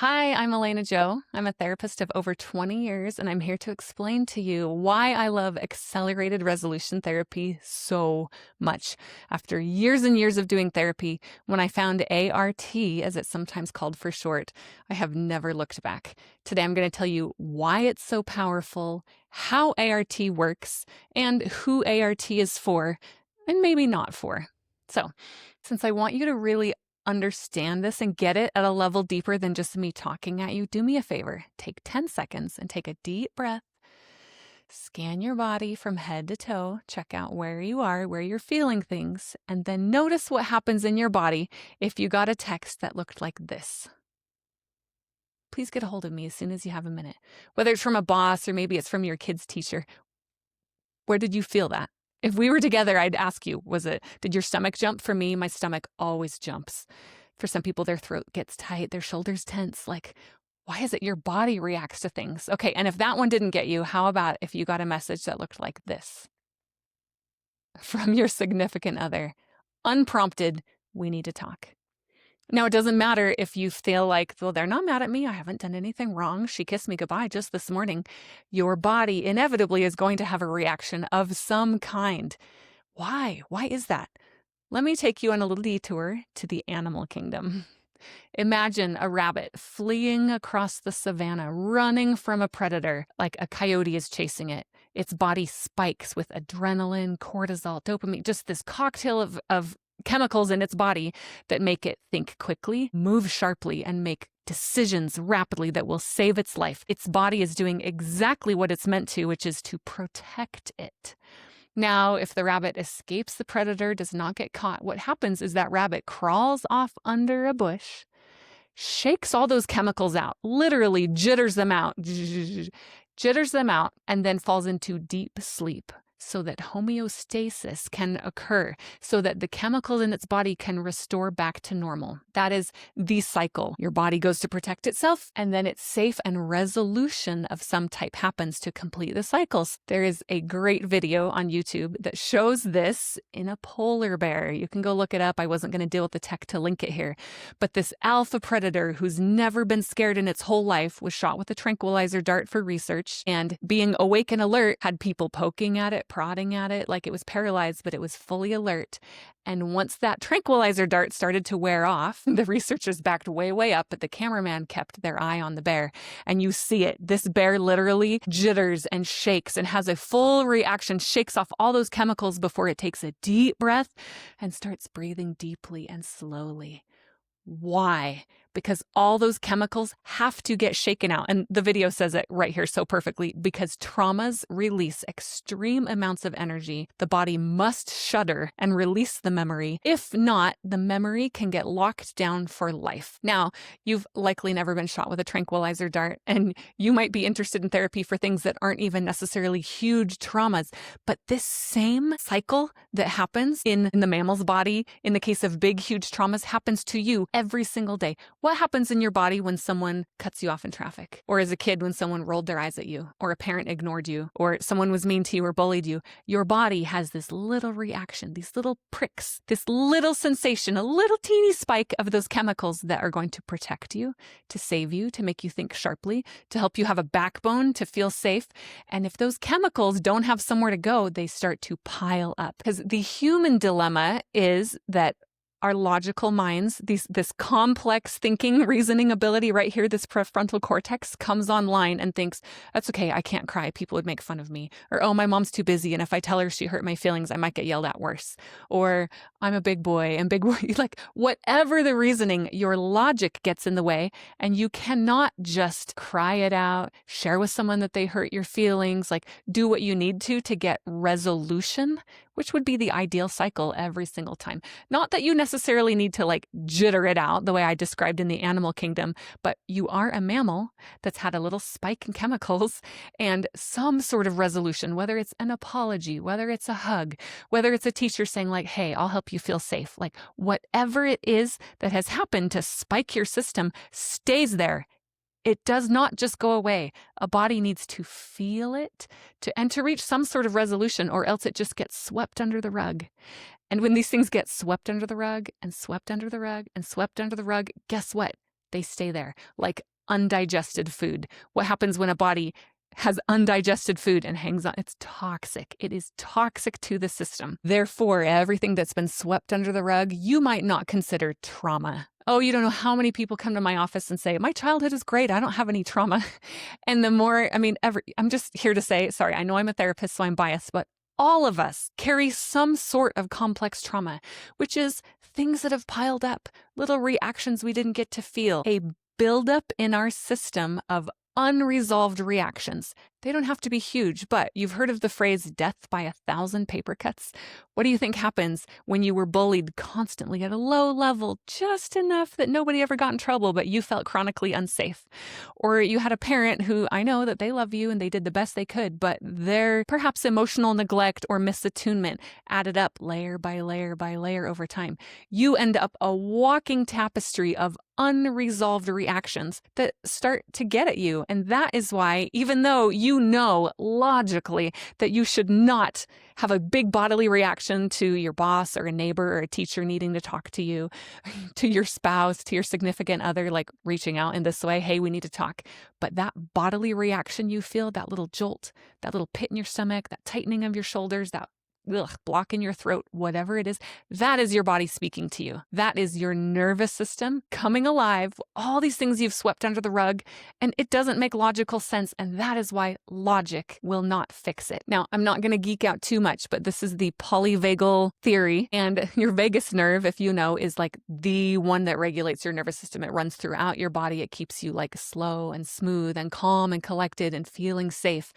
Hi, I'm Elena Joe. I'm a therapist of over 20 years, and I'm here to explain to you why I love accelerated resolution therapy so much. After years and years of doing therapy, when I found ART, as it's sometimes called for short, I have never looked back. Today, I'm going to tell you why it's so powerful, how ART works, and who ART is for, and maybe not for. So, since I want you to really understand this and get it at a level deeper than just me talking at you, do me a favor. Take 10 seconds and take a deep breath. Scan your body from head to toe. Check out where you are, where you're feeling things, and then notice what happens in your body if you got a text that looked like this. Please get a hold of me as soon as you have a minute. Whether it's from a boss or maybe it's from your kid's teacher. Where did you feel that? If we were together, I'd ask you, did your stomach jump? For me, my stomach always jumps. For some people, their throat gets tight, their shoulders tense. Like, why is it your body reacts to things? Okay, and if that one didn't get you, how about if you got a message that looked like this? From your significant other. Unprompted, we need to talk. Now, it doesn't matter if you feel like, well, they're not mad at me. I haven't done anything wrong. She kissed me goodbye just this morning. Your body inevitably is going to have a reaction of some kind. Why? Why is that? Let me take you on a little detour to the animal kingdom. Imagine a rabbit fleeing across the savannah, running from a predator like a coyote is chasing it. Its body spikes with adrenaline, cortisol, dopamine, just this cocktail of chemicals in its body that make it think quickly, move sharply, and make decisions rapidly that will save its life. Its body is doing exactly what it's meant to, which is to protect it. Now, if the rabbit escapes the predator, does not get caught, what happens is that rabbit crawls off under a bush, shakes all those chemicals out, literally jitters them out, and then falls into deep sleep so that homeostasis can occur, so that the chemicals in its body can restore back to normal. That is the cycle. Your body goes to protect itself, and then it's safe and resolution of some type happens to complete the cycles. There is a great video on YouTube that shows this in a polar bear. You can go look it up. I wasn't going to deal with the tech to link it here. But this alpha predator who's never been scared in its whole life was shot with a tranquilizer dart for research, and being awake and alert had people poking at it, prodding at it like it was paralyzed, but it was fully alert. And once that tranquilizer dart started to wear off, the researchers backed way up, but the cameraman kept their eye on the bear. And you see it. This bear literally jitters and shakes and has a full reaction, shakes off all those chemicals before it takes a deep breath and starts breathing deeply and slowly. Why? Because all those chemicals have to get shaken out. And the video says it right here so perfectly. Because traumas release extreme amounts of energy. The body must shudder and release the memory. If not, the memory can get locked down for life. Now, you've likely never been shot with a tranquilizer dart, and you might be interested in therapy for things that aren't even necessarily huge traumas. But this same cycle that happens in the mammal's body, in the case of big, huge traumas, happens to you every single day. What happens in your body when someone cuts you off in traffic? Or as a kid when someone rolled their eyes at you? Or a parent ignored you? Or someone was mean to you or bullied you? Your body has this little reaction, these little pricks, this little sensation, a little teeny spike of those chemicals that are going to protect you, to save you, to make you think sharply, to help you have a backbone, to feel safe. And if those chemicals don't have somewhere to go, they start to pile up. Because the human dilemma is that our logical minds, this complex thinking, reasoning ability right here, this prefrontal cortex comes online and thinks, that's okay, I can't cry, people would make fun of me. Or, oh, my mom's too busy, and if I tell her she hurt my feelings, I might get yelled at worse. Or, I'm a big boy, and big boy, like whatever the reasoning, your logic gets in the way, and you cannot just cry it out, share with someone that they hurt your feelings, like do what you need to get resolution, which would be the ideal cycle every single time. Not that you necessarily need to like jitter it out the way I described in the animal kingdom, but you are a mammal that's had a little spike in chemicals and some sort of resolution, whether it's an apology, whether it's a hug, whether it's a teacher saying like, hey, I'll help you feel safe. Like whatever it is that has happened to spike your system stays there. It does not just go away. A body needs to feel it and to reach some sort of resolution, or else it just gets swept under the rug. And when these things get swept under the rug and swept under the rug and swept under the rug, guess what? They stay there like undigested food. What happens when a body has undigested food and hangs on? It's toxic. It is toxic to the system. Therefore, everything that's been swept under the rug, you might not consider trauma. Oh, you don't know how many people come to my office and say, my childhood is great. I don't have any trauma. And the more, I'm just here to say, sorry, I know I'm a therapist, so I'm biased, but all of us carry some sort of complex trauma, which is things that have piled up, little reactions we didn't get to feel, a buildup in our system of unresolved reactions. They don't have to be huge, but you've heard of the phrase death by 1,000 paper cuts. What do you think happens when you were bullied constantly at a low level, just enough that nobody ever got in trouble, but you felt chronically unsafe? Or you had a parent who, I know that they love you and they did the best they could, but their perhaps emotional neglect or misattunement added up layer by layer by layer over time. You end up a walking tapestry of unresolved reactions that start to get at you. And that is why, even though you know logically that you should not have a big bodily reaction to your boss or a neighbor or a teacher needing to talk to you, to your spouse, to your significant other, like reaching out in this way, hey, we need to talk. But that bodily reaction you feel, that little jolt, that little pit in your stomach, that tightening of your shoulders, that block in your throat, whatever it is, that is your body speaking to you. That is your nervous system coming alive, all these things you've swept under the rug, and it doesn't make logical sense, and that is why logic will not fix it. Now, I'm not going to geek out too much, but this is the polyvagal theory, and your vagus nerve, if you know, is like the one that regulates your nervous system. It runs throughout your body. It keeps you like slow and smooth and calm and collected and feeling safe.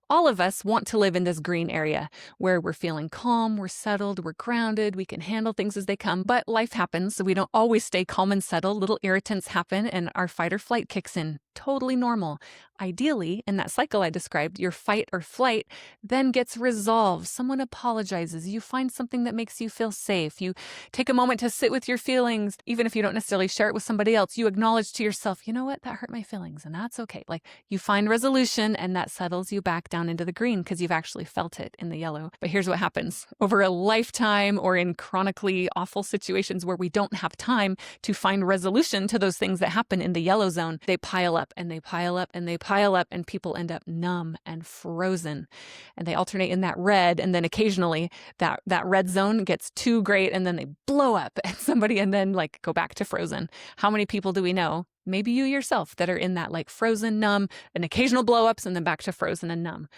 All of us want to live in this green area where we're feeling calm, we're settled, we're grounded, we can handle things as they come, but life happens, so we don't always stay calm and settled. Little irritants happen and our fight or flight kicks in. Totally normal. Ideally, in that cycle I described, your fight or flight then gets resolved. Someone apologizes. You find something that makes you feel safe. You take a moment to sit with your feelings, even if you don't necessarily share it with somebody else. You acknowledge to yourself, you know what, that hurt my feelings, and that's okay. Like you find resolution, and that settles you back down into the green because you've actually felt it in the yellow. But here's what happens. Over a lifetime or in chronically awful situations where we don't have time to find resolution to those things that happen in the yellow zone, they pile up and they pile up and they pile up, and people end up numb and frozen. And they alternate in that red, and then occasionally that red zone gets too great and then they blow up at somebody and then like go back to frozen. How many people do we know? Maybe you yourself that are in that like frozen, numb, and occasional blow-ups and then back to frozen and numb.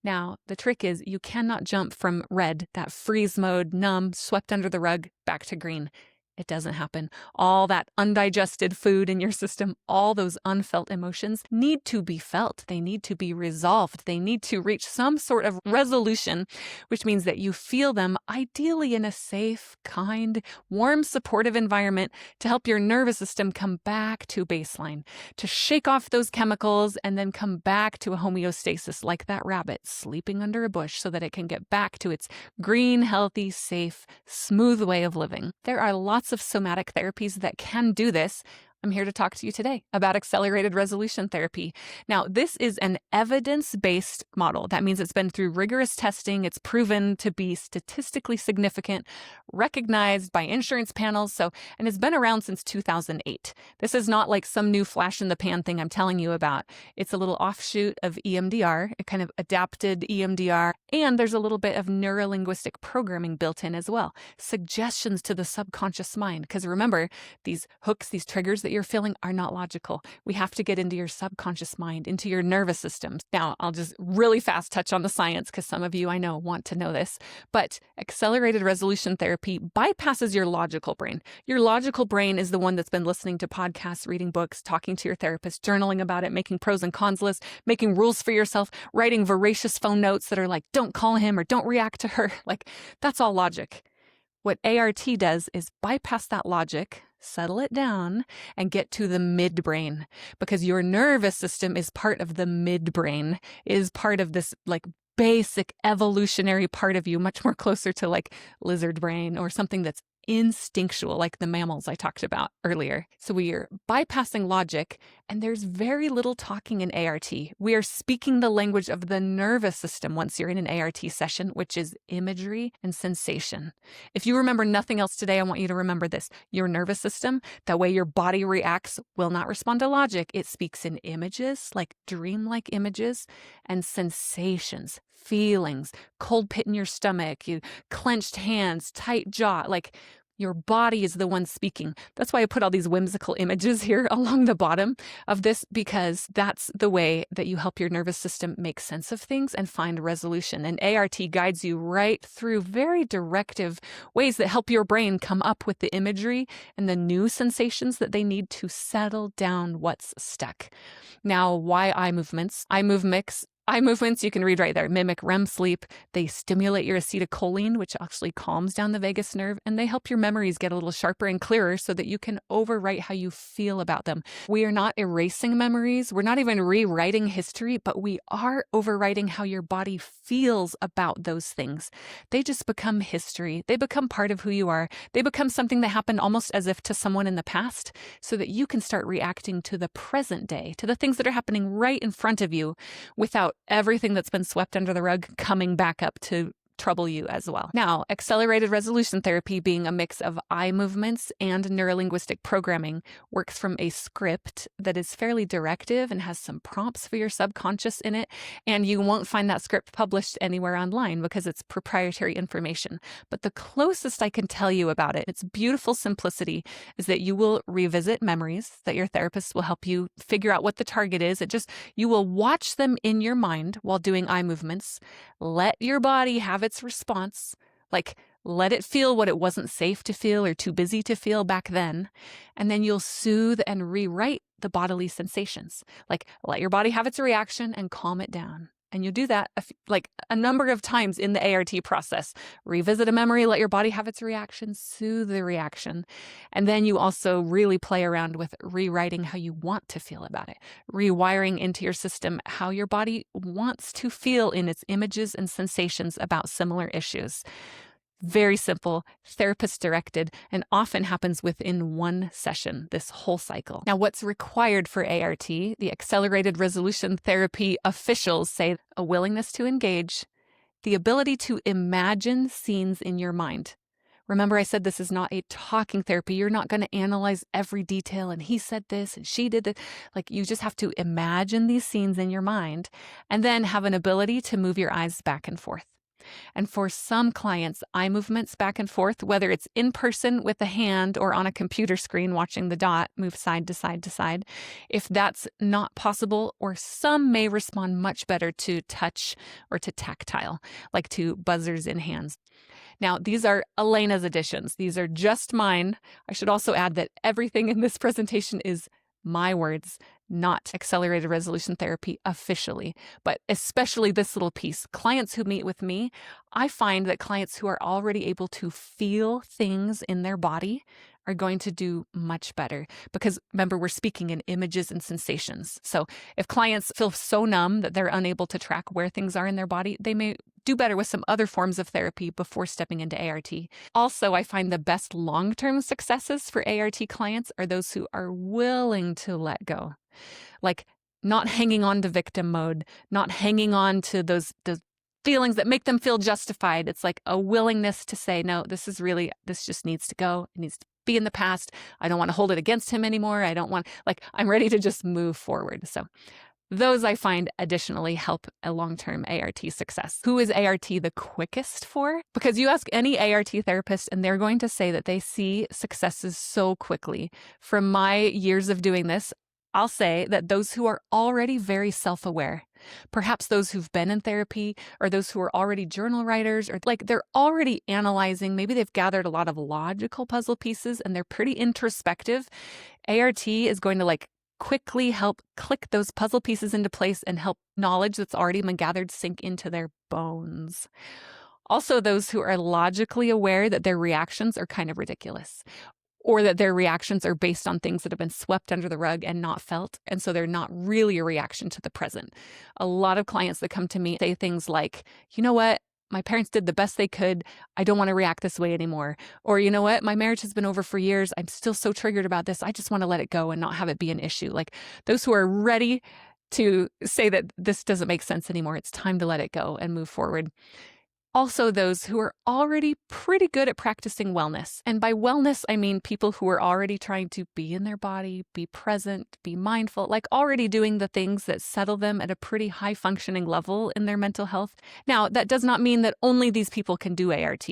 Now, the trick is you cannot jump from red, that freeze mode, numb, swept under the rug, back to green. It doesn't happen. All that undigested food in your system, all those unfelt emotions need to be felt. They need to be resolved. They need to reach some sort of resolution, which means that you feel them ideally in a safe, kind, warm, supportive environment to help your nervous system come back to baseline, to shake off those chemicals and then come back to a homeostasis like that rabbit sleeping under a bush so that it can get back to its green, healthy, safe, smooth way of living. There are lots of somatic therapies that can do this. I'm here to talk to you today about accelerated resolution therapy. Now, this is an evidence-based model. That means it's been through rigorous testing. It's proven to be statistically significant, recognized by insurance panels. And it's been around since 2008. This is not like some new flash in the pan thing I'm telling you about. It's a little offshoot of EMDR, a kind of adapted EMDR, and there's a little bit of neurolinguistic programming built in as well. Suggestions to the subconscious mind. Because remember, these hooks, these triggers that you're feeling are not logical. We have to get into your subconscious mind, into your nervous systems. Now, I'll just really fast touch on the science because some of you I know want to know this, but accelerated resolution therapy bypasses your logical brain. Your logical brain is the one that's been listening to podcasts, reading books, talking to your therapist, journaling about it, making pros and cons lists, making rules for yourself, writing voracious phone notes that are like, don't call him or don't react to her. Like, that's all logic. What ART does is bypass that logic, settle it down, and get to the midbrain, because your nervous system is part of the midbrain, is part of this like basic evolutionary part of you, much more closer to like lizard brain or something that's instinctual, like the mammals I talked about earlier. So we are bypassing logic, and there's very little talking in ART. We are speaking the language of the nervous system once you're in an ART session, which is imagery and sensation. If you remember nothing else today, I want you to remember this. Your nervous system, that way your body reacts, will not respond to logic. It speaks in images, like dreamlike images, and sensations, feelings, cold pit in your stomach, you clenched hands, tight jaw, like your body is the one speaking. That's why I put all these whimsical images here along the bottom of this, because that's the way that you help your nervous system make sense of things and find resolution. And ART guides you right through very directive ways that help your brain come up with the imagery and the new sensations that they need to settle down what's stuck. Now, why eye movements? Eye movements, you can read right there, mimic REM sleep. They stimulate your acetylcholine, which actually calms down the vagus nerve, and they help your memories get a little sharper and clearer so that you can overwrite how you feel about them. We are not erasing memories. We're not even rewriting history, but we are overwriting how your body feels about those things. They just become history. They become part of who you are. They become something that happened almost as if to someone in the past, so that you can start reacting to the present day, to the things that are happening right in front of you, without everything that's been swept under the rug coming back up to trouble you as well. Now, accelerated resolution therapy, being a mix of eye movements and neurolinguistic programming, works from a script that is fairly directive and has some prompts for your subconscious in it. And you won't find that script published anywhere online because it's proprietary information. But the closest I can tell you about it, its beautiful simplicity, is that you will revisit memories that your therapist will help you figure out what the target is. You will watch them in your mind while doing eye movements. Let your body have its response, like let it feel what it wasn't safe to feel or too busy to feel back then. And then you'll soothe and rewrite the bodily sensations. Like let your body have its reaction and calm it down. And you do that a number of times in the ART process. Revisit a memory, let your body have its reaction, soothe the reaction. And then you also really play around with rewriting how you want to feel about it, rewiring into your system how your body wants to feel in its images and sensations about similar issues. Very simple, therapist directed, and often happens within one session, this whole cycle. Now, what's required for ART? The Accelerated Resolution Therapy officials say a willingness to engage, the ability to imagine scenes in your mind. Remember, I said this is not a talking therapy. You're not going to analyze every detail and he said this and she did that. Like you just have to imagine these scenes in your mind and then have an ability to move your eyes back and forth. And for some clients, eye movements back and forth, whether it's in person with a hand or on a computer screen watching the dot move side to side to side, if that's not possible, or some may respond much better to touch or to tactile, like to buzzers in hands. Now, these are Elena's additions. These are just mine. I should also add that everything in this presentation is my words, not accelerated resolution therapy officially, but especially this little piece. Clients who meet with me, I find that clients who are already able to feel things in their body are going to do much better because remember, we're speaking in images and sensations. So if clients feel so numb that they're unable to track where things are in their body, they may do better with some other forms of therapy before stepping into ART. Also, I find the best long-term successes for ART clients are those who are willing to let go. Like not hanging on to victim mode, not hanging on to those feelings that make them feel justified. It's like a willingness to say, no, this just needs to go. It needs to be in the past. I don't want to hold it against him anymore. I'm ready to just move forward. So those I find additionally help a long-term ART success. Who is ART the quickest for? Because you ask any ART therapist and they're going to say that they see successes so quickly. From my years of doing this, I'll say that those who are already very self-aware, perhaps those who've been in therapy or those who are already journal writers, or like they're already analyzing, maybe they've gathered a lot of logical puzzle pieces and they're pretty introspective. ART is going to quickly help click those puzzle pieces into place and help knowledge that's already been gathered sink into their bones. Also, those who are logically aware that their reactions are kind of ridiculous, or that their reactions are based on things that have been swept under the rug and not felt, and so they're not really a reaction to the present. A lot of clients that come to me say things like, you know what? my parents did the best they could. I don't want to react this way anymore. Or, you know what? My marriage has been over for years. I'm still so triggered about this. I just want to let it go and not have it be an issue. Like those who are ready to say that this doesn't make sense anymore. It's time to let it go and move forward. Also, those who are already pretty good at practicing wellness. And by wellness, I mean people who are already trying to be in their body, be present, be mindful, like already doing the things that settle them at a pretty high functioning level in their mental health. Now, that does not mean that only these people can do ART.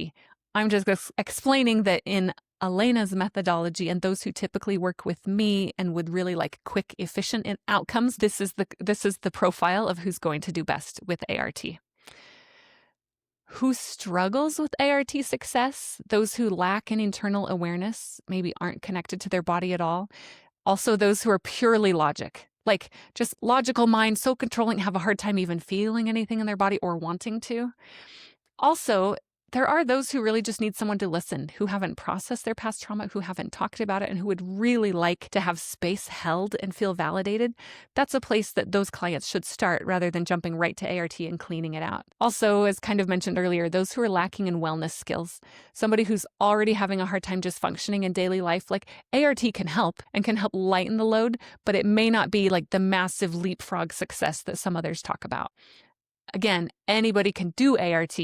I'm just explaining that in Elena's methodology and those who typically work with me and would really like quick, efficient outcomes, this is the profile of who's going to do best with ART. Who struggles with ART success? Those who lack an internal awareness, maybe aren't connected to their body at all. Also, those who are purely logic, like just logical mind, so controlling, have a hard time even feeling anything in their body or wanting to. Also, there are those who really just need someone to listen, who haven't processed their past trauma, who haven't talked about it, and who would really like to have space held and feel validated. That's a place that those clients should start rather than jumping right to ART and cleaning it out. Also, as kind of mentioned earlier, those who are lacking in wellness skills, somebody who's already having a hard time just functioning in daily life, like ART can help and can help lighten the load, but it may not be like the massive leapfrog success that some others talk about. Again, anybody can do ART.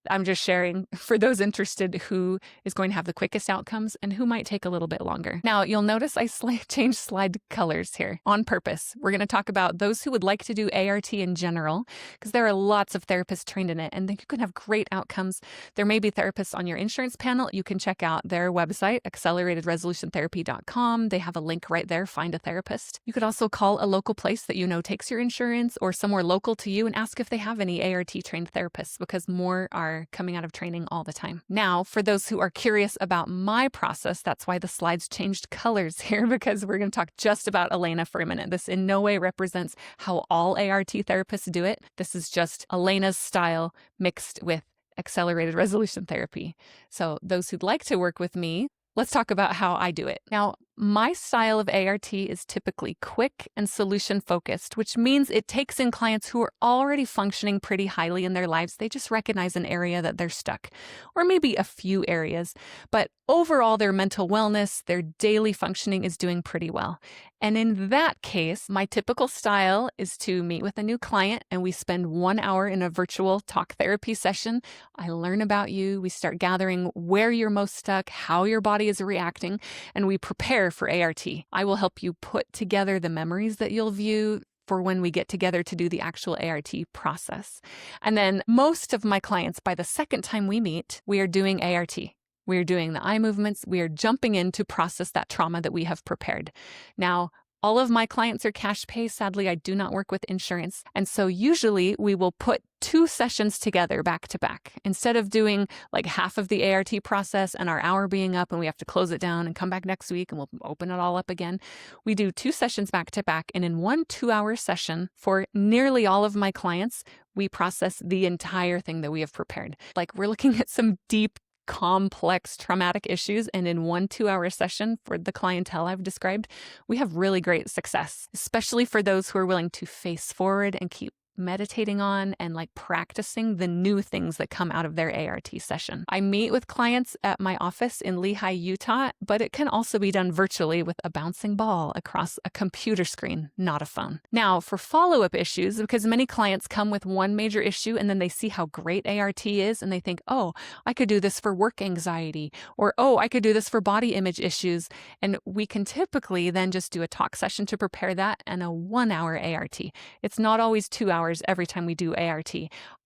I'm just sharing for those interested who is going to have the quickest outcomes and who might take a little bit longer. Now, you'll notice I changed slide colors here on purpose. We're going to talk about those who would like to do ART in general, because there are lots of therapists trained in it and you can have great outcomes. There may be therapists on your insurance panel. You can check out their website, acceleratedresolutiontherapy.com. They have a link right there, find a therapist. You could also call a local place that you know takes your insurance or somewhere local to you and ask if they have any ART trained therapists, because more are coming out of training all the time. Now, for those who are curious about my process, that's why the slides changed colors here, because we're going to talk just about Elena for a minute. This in no way represents how all ART therapists do it. This is just Elena's style mixed with accelerated resolution therapy. So those who'd like to work with me, let's talk about how I do it. Now, my style of ART is typically quick and solution focused, which means it takes in clients who are already functioning pretty highly in their lives. They just recognize an area that they're stuck, or maybe a few areas, but overall their mental wellness, their daily functioning is doing pretty well. And in that case, my typical style is to meet with a new client and we spend 1 hour in a virtual talk therapy session. I learn about you. We start gathering where you're most stuck, how your body is reacting, and we prepare for ART. I will help you put together the memories that you'll view for when we get together to do the actual ART process. And then most of my clients, by the second time we meet, we are doing ART. We are doing the eye movements. We are jumping in to process that trauma that we have prepared. Now, all of my clients are cash pay. Sadly, I do not work with insurance. And so usually we will put 2 sessions together back to back. Instead of doing like half of the ART process and our hour being up and we have to close it down and come back next week and we'll open it all up again, we do 2 sessions back to back. And in one 2-hour session for nearly all of my clients, we process the entire thing that we have prepared. Like we're looking at some deep, complex traumatic issues, and in one 2-hour session for the clientele I've described, we have really great success, especially for those who are willing to face forward and keep meditating on and like practicing the new things that come out of their ART session. I meet with clients at my office in Lehi, Utah, but it can also be done virtually with a bouncing ball across a computer screen, not a phone. Now, for follow-up issues, because many clients come with one major issue and then they see how great ART is and they think, oh, I could do this for work anxiety, or oh, I could do this for body image issues. And we can typically then just do a talk session to prepare that and a 1-hour ART. It's not always 2 hours every time we do ART.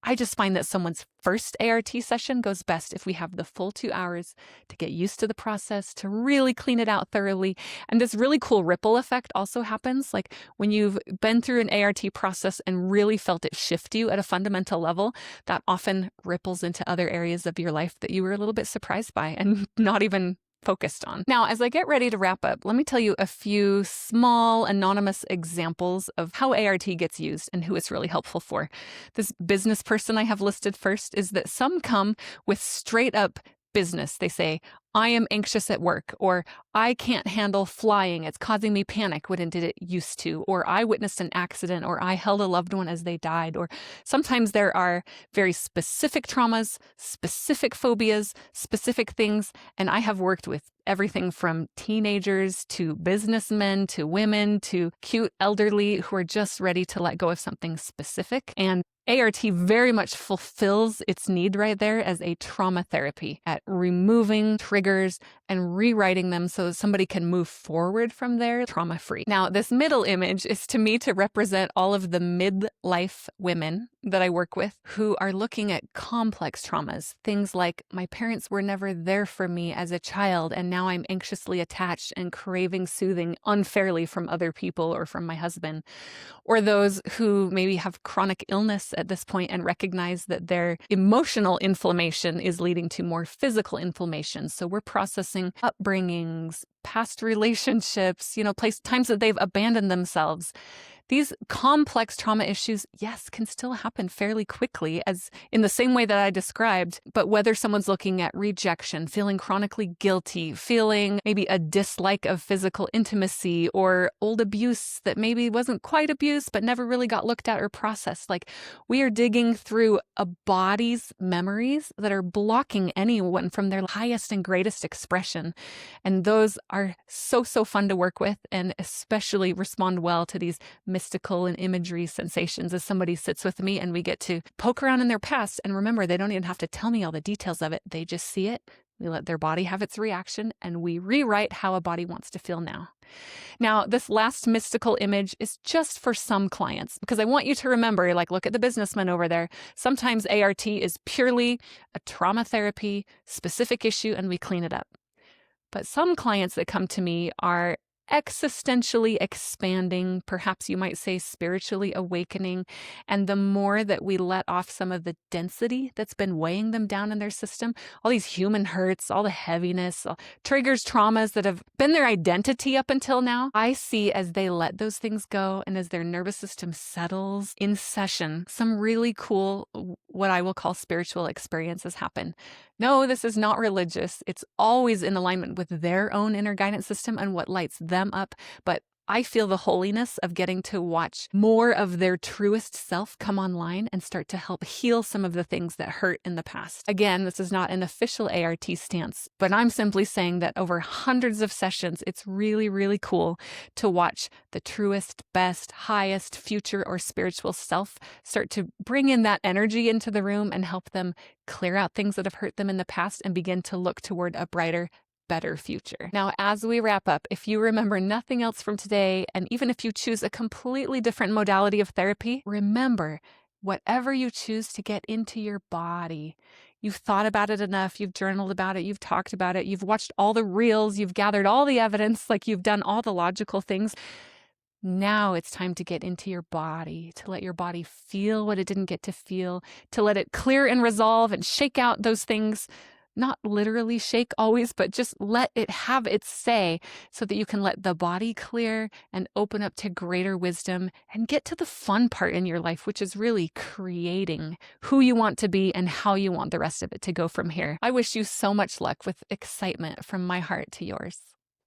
I just find that someone's first ART session goes best if we have the full 2 hours to get used to the process, to really clean it out thoroughly. And this really cool ripple effect also happens. Like when you've been through an ART process and really felt it shift you at a fundamental level, that often ripples into other areas of your life that you were a little bit surprised by and not even focused on. Now, as I get ready to wrap up, let me tell you a few small anonymous examples of how ART gets used and who it's really helpful for. This business person I have listed first is that some come with straight up business. They say, I am anxious at work, or I can't handle flying. It's causing me panic when it used to, or I witnessed an accident, or I held a loved one as they died. Or sometimes there are very specific traumas, specific phobias, specific things. And I have worked with everything from teenagers to businessmen to women to cute elderly who are just ready to let go of something specific. And ART very much fulfills its need right there as a trauma therapy at removing triggers and rewriting them so that somebody can move forward from there trauma-free. Now, this middle image is to me to represent all of the midlife women that I work with who are looking at complex traumas. Things like, my parents were never there for me as a child, and now I'm anxiously attached and craving soothing unfairly from other people or from my husband. Or those who maybe have chronic illness at this point and recognize that their emotional inflammation is leading to more physical inflammation. So we're processing upbringings, past relationships, times that they've abandoned themselves. These complex trauma issues, yes, can still happen fairly quickly, as in the same way that I described, but whether someone's looking at rejection, feeling chronically guilty, feeling maybe a dislike of physical intimacy, or old abuse that maybe wasn't quite abuse, but never really got looked at or processed. Like, we are digging through a body's memories that are blocking anyone from their highest and greatest expression. And those are so fun to work with, and especially respond well to these mystical and imagery sensations as somebody sits with me and we get to poke around in their past. And remember, they don't even have to tell me all the details of it. They just see it. We let their body have its reaction, and we rewrite how a body wants to feel now. Now, this last mystical image is just for some clients, because I want you to remember, look at the businessman over there. Sometimes ART is purely a trauma therapy, specific issue, and we clean it up. But some clients that come to me are existentially expanding, perhaps you might say spiritually awakening. And the more that we let off some of the density that's been weighing them down in their system, all these human hurts, all the heaviness, all triggers, traumas that have been their identity up until now, I see as they let those things go and as their nervous system settles in session, some really cool, what I will call spiritual experiences happen. No, this is not religious. It's always in alignment with their own inner guidance system and what lights them up. But I feel the holiness of getting to watch more of their truest self come online and start to help heal some of the things that hurt in the past. Again, this is not an official ART stance, but I'm simply saying that over hundreds of sessions, it's really, really cool to watch the truest, best, highest future or spiritual self start to bring in that energy into the room and help them clear out things that have hurt them in the past and begin to look toward a brighter, better future. Now, as we wrap up, if you remember nothing else from today, and even if you choose a completely different modality of therapy, remember, whatever you choose to get into your body, you've thought about it enough, you've journaled about it, you've talked about it, you've watched all the reels, you've gathered all the evidence, you've done all the logical things. Now it's time to get into your body, to let your body feel what it didn't get to feel, to let it clear and resolve and shake out those things. Not literally shake always, but just let it have its say so that you can let the body clear and open up to greater wisdom and get to the fun part in your life, which is really creating who you want to be and how you want the rest of it to go from here. I wish you so much luck with excitement from my heart to yours.